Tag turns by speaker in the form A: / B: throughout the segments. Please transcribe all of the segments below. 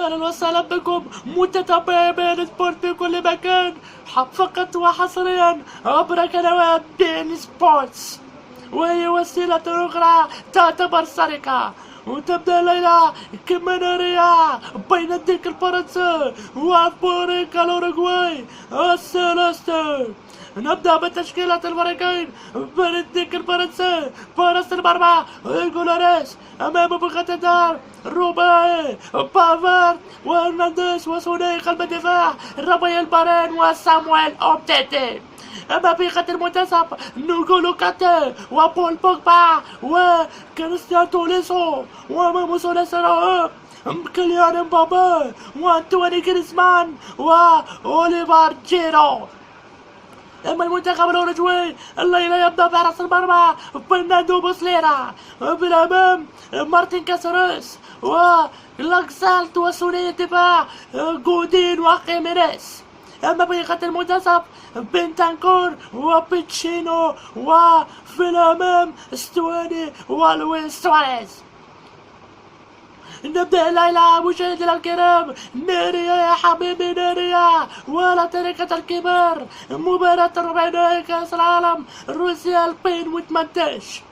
A: أهلا وسهلا بكم متابعين سبورت في كل مكان، فقط وحصريا عبر قنوات بين سبورتس، وهي وسيلة أخرى تعتبر سرقة. وتبدأ الليلة كما نرى بين الديك الفرنسي وأفريقيا الأوروغواي الثلاثة. نبدأ بتشكيلة الفريقين. بين الديك الفرنسي فارس المرمى جولاريس، أمام بخط رباعي بافارد وهرنانديز وسوني قلب الدفاع رافائيل فاران وسامويل أومتيتي. أما في خط المنتصف نيغولو كانتي وبول بوجبا وكريستيان توليسو، وأمام ثلاثي رهيب كيليان امبابي وأنتوني جريزمان وأوليفر جيرو. أما المنتخب الأوروغواي الليلة يبدأ بحرس المرمى فرناندو بوسليرا، بالأمام مارتين كاسيروس ولاكسالت وثنائي الدفاع جودين وخيمينيز. أما في خط المنتصف بنتانكور وبيتشينو، وفي الأمام ستواني ولويس سواريز. نبدأ الليلة مشاهدينا الكرام، نارية يا حبيبي نارية ولا طريقة الكبار. مباراة ربع نهائي كأس العالم روسيا 2018.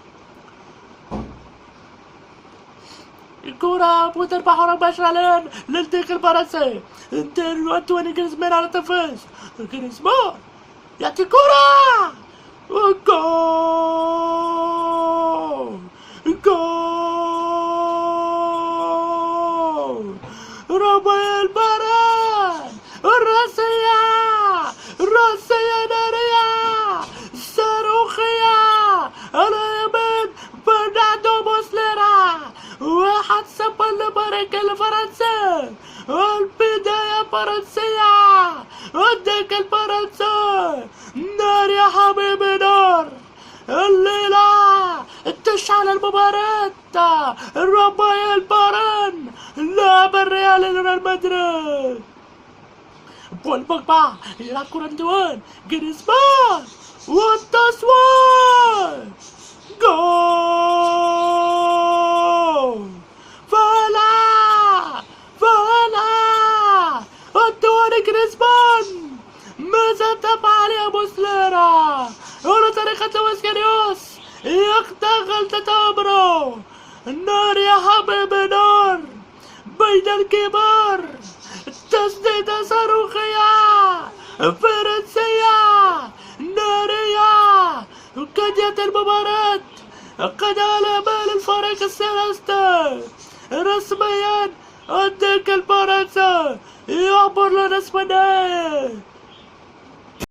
A: الكرة متربحة مباشرة الآن للديك الفرنسي. أنتوني جريزمان على التنفيذ. جريزمان يعطي كرة، جول جول. رافائيل فاران الرأسية نارية صاروخية على يمين فرناندو بوسليرا، 1-0 لفريق الفرنسي. البداية فرنسية، الديك الفرنسي نار يا حبيبي نار. الليلة تشعل المباراة. رافائيل فاران لاعب الريال مدريد. بول بوجبا يلعب كرة لدوان جريزمان والتصوير جول. فلا أنتوني جريزمان، ماذا تفعل يا بوسليرا؟ هنا طريقة لويس كاريوس يقطع غلطة عمره. نار يا حبيبي نار بين الكبار. تسديدة صاروخية فرنسية نارية. قد يأتي المباراة، قد على بال الفريق الثلاثي رسميا. الديك الفرنسي يعبر لنصف النهائي.